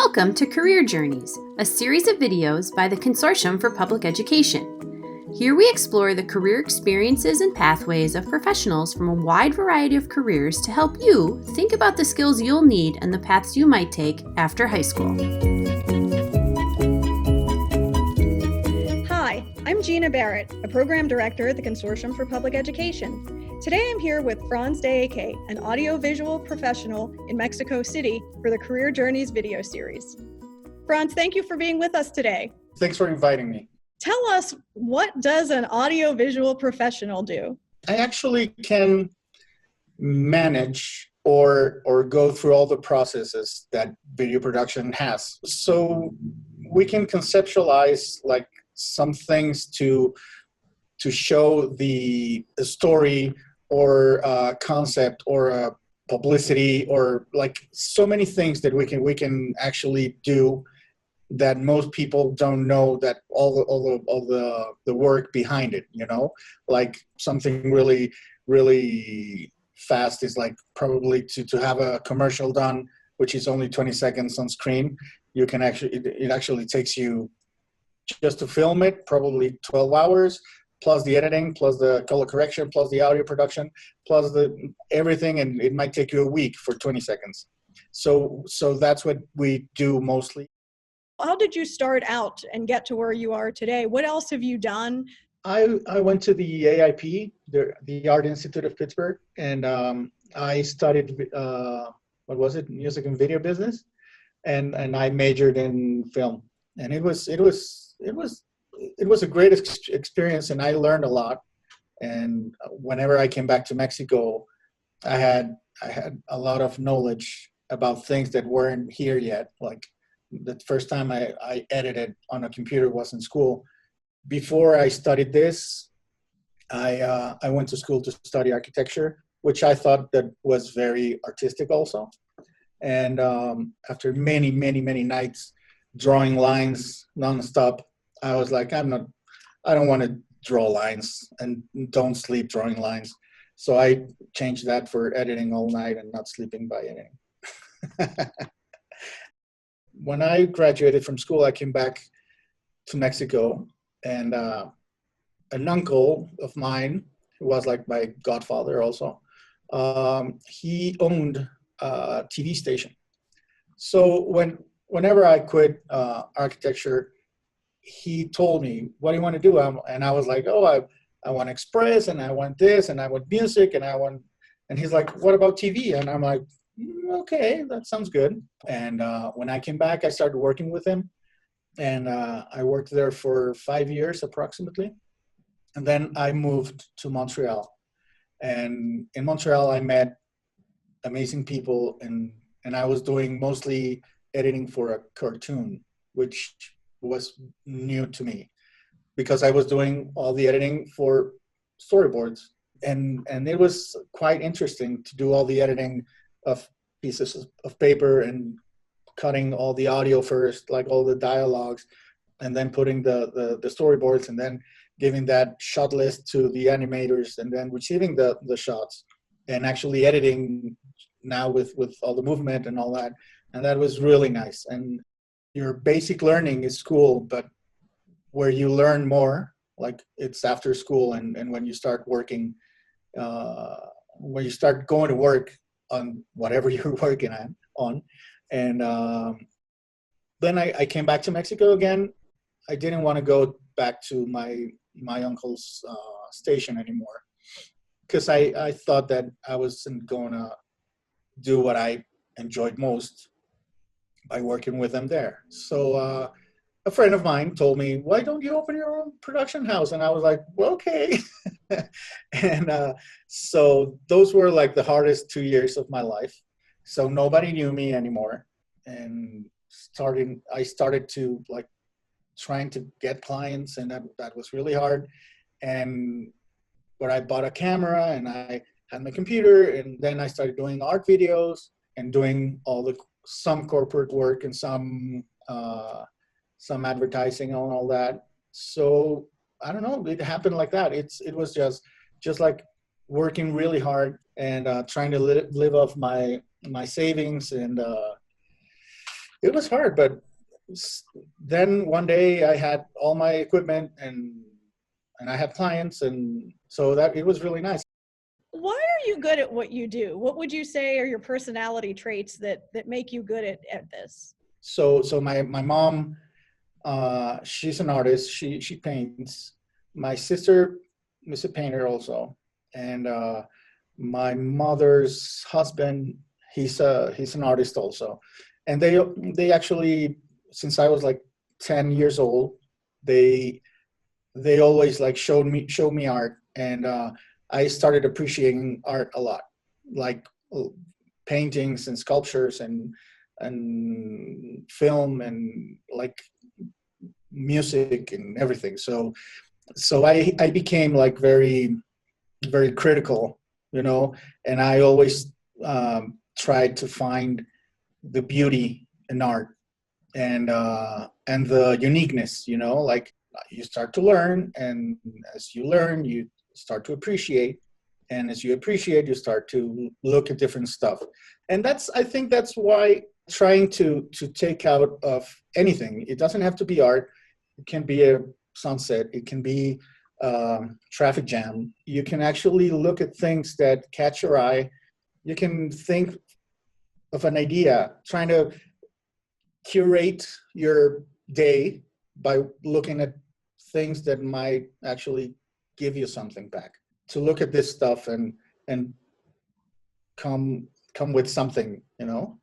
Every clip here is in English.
Welcome to Career Journeys, a series of videos by the Consortium for Public Education. Here we explore the career experiences and pathways of professionals from a wide variety of careers to help you think about the skills you'll need and the paths you might take after high school. Hi, I'm Gina Barrett, a program director at the Consortium for Public Education. Today I'm here with Franz Deeke, an audiovisual professional in Mexico City for the Career Journeys video series. Franz, thank you for being with us today. Thanks for inviting me. Tell us, what does an audiovisual professional do? I actually can manage or go through all the processes that video production has. So we can conceptualize like some things to show the story or a concept or a publicity or like so many things that we can actually do that most people don't know, that all the work behind it, you know, like something really fast is like probably to have a commercial done, which is only 20 seconds on screen. You can actually, it actually takes you just to film it, probably 12 hours, plus the editing, plus the color correction, plus the audio production, plus the everything, and it might take you a week for 20 seconds. So that's what we do mostly. How did you start out and get to where you are today? What else have you done? I went to the AIP, the Art Institute of Pittsburgh, and I studied music and video business, and I majored in film, and it was a great experience, and I learned a lot. And whenever I came back to Mexico, I had a lot of knowledge about things that weren't here yet. Like the first time I edited on a computer was in school. Before I studied this, I went to school to study architecture, which I thought that was very artistic also. And after many nights drawing lines nonstop, I was like, I don't want to draw lines and don't sleep drawing lines. So I changed that for editing all night and not sleeping by editing. When I graduated from school, I came back to Mexico, and an uncle of mine, who was like my godfather also, he owned a TV station. So whenever I quit architecture, he told me, what do you want to do? And I was like, oh, I want Express, and I want this, and I want music, and he's like, what about TV? And I'm like, okay, that sounds good. And when I came back, I started working with him, and I worked there for 5 years approximately. And then I moved to Montreal. And in Montreal, I met amazing people, and I was doing mostly editing for a cartoon, which was new to me because I was doing all the editing for storyboards, and it was quite interesting to do all the editing of pieces of paper and cutting all the audio first, like all the dialogues, and then putting the storyboards, and then giving that shot list to the animators, and then receiving the shots and actually editing now with all the movement and all that. And that was really nice. And your basic learning is school, but where you learn more, like it's after school and when you start working, when you start going to work on whatever you're working on. And then I came back to Mexico again. I didn't want to go back to my uncle's station anymore, because I thought that I wasn't going to do what I enjoyed most by working with them there. So a friend of mine told me, why don't you open your own production house? And I was like, well, okay. And so those were like the hardest 2 years of my life. So nobody knew me anymore. And I started to like trying to get clients, and that was really hard. And but I bought a camera, and I had my computer, and then I started doing art videos and doing some corporate work and some advertising and all that. So I don't know, it happened like that. It was just like working really hard and trying to live off my savings, and It was hard, but then one day I had all my equipment and I had clients, and so that it was really nice. Why are you good at what you do? What would you say are your personality traits that make you good at this? So my mom, she's an artist. She paints. My sister is a painter also, and my mother's husband, he's an artist also, and they actually, since I was like 10 years old, they they always like showed me art, and I started appreciating art a lot, like paintings and sculptures and film and like music and everything. So I became like very critical, you know, and I always tried to find the beauty in art and the uniqueness, you know, like you start to learn, and as you learn, you start to appreciate, and as you appreciate, you start to look at different stuff, and I think that's why trying to take out of anything. It doesn't have to be art. It can be a sunset. It can be traffic jam. You can actually look at things that catch your eye. You can think of an idea, trying to curate your day by looking at things that might actually give you something back. To look at this stuff and come with something, you know,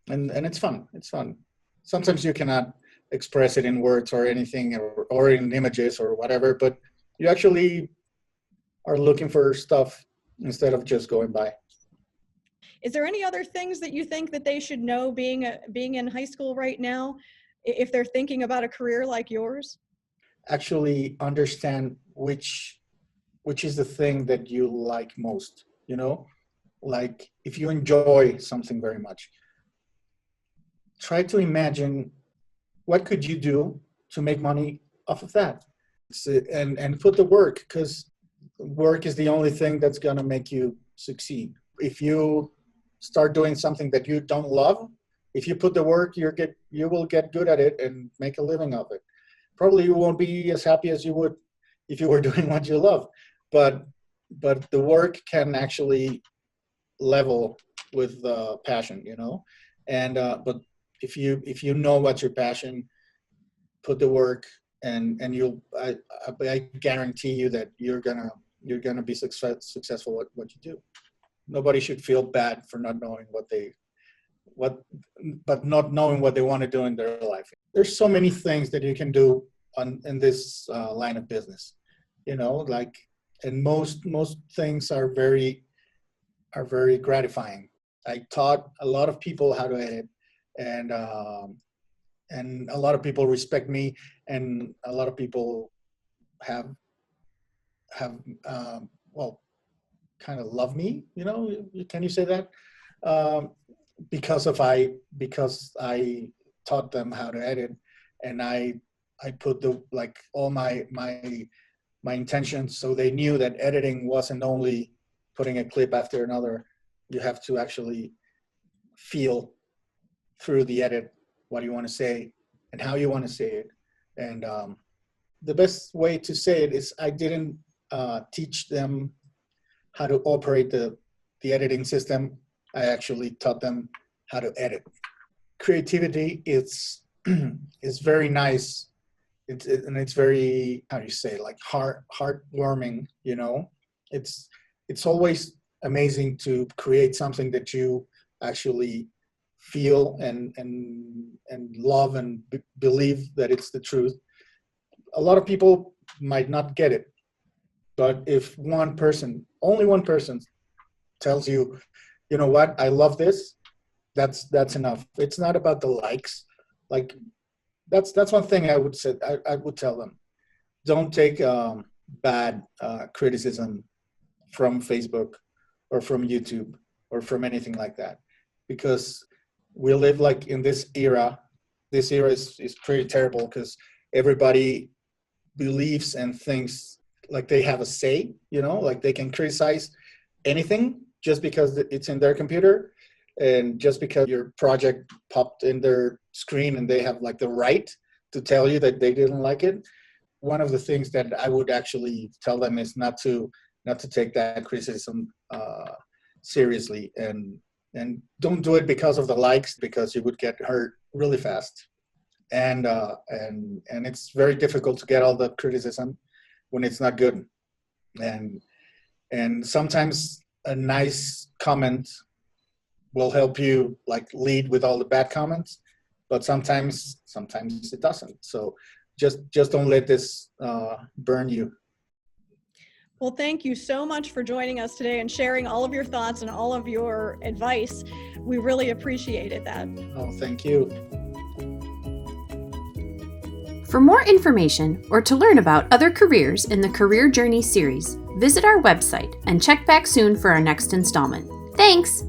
and it's fun. It's fun. Sometimes you cannot express it in words or anything, or in images or whatever, but you actually are looking for stuff instead of just going by. Is there any other things that you think that they should know being in high school right now, if they're thinking about a career like yours? Actually understand which is the thing that you like most, you know, like if you enjoy something very much, try to imagine what could you do to make money off of that. And put the work, because work is the only thing that's going to make you succeed. If you start doing something that you don't love, if you put the work, you will get good at it and make a living of it. Probably you won't be as happy as you would if you were doing what you love, but the work can actually level with passion, you know. And but if you know what's your passion, put the work, and you'll I guarantee you that you're gonna be successful at what you do. Nobody should feel bad for not knowing but not knowing what they want to do in their life. There's so many things that you can do in this line of business, you know, like, and most things are very gratifying. I taught a lot of people how to edit, and a lot of people respect me, and a lot of people have well, kind of love me, you know. Can you say that? um, because I taught them how to edit, and I put the like all my intentions, so they knew that editing wasn't only putting a clip after another. You have to actually feel through the edit what you want to say and how you want to say it. And the best way to say it is I didn't teach them how to operate the editing system. I actually taught them how to edit. Creativity is is very nice. It's very, how do you say, like heartwarming, you know. It's always amazing to create something that you actually feel and love and believe that it's the truth. A lot of people might not get it, but if only one person tells you, you know what, I love this, that's enough. It's not about the likes. Like, that's one thing I would say. I would tell them, don't take bad criticism from Facebook or from YouTube or from anything like that, because we live like in this era. This era is pretty terrible, because everybody believes and thinks like they have a say, you know, like they can criticize anything just because it's in their computer. And just because your project popped in their screen and they have like the right to tell you that they didn't like it, one of the things that I would actually tell them is not to take that criticism seriously, and don't do it because of the likes, because you would get hurt really fast. And it's very difficult to get all the criticism when it's not good. And sometimes a nice comment will help you like lead with all the bad comments, but sometimes it doesn't. So just don't let this burn you. Well, thank you so much for joining us today and sharing all of your thoughts and all of your advice. We really appreciated that. Oh, thank you. For more information or to learn about other careers in the Career Journey series, visit our website and check back soon for our next installment. Thanks!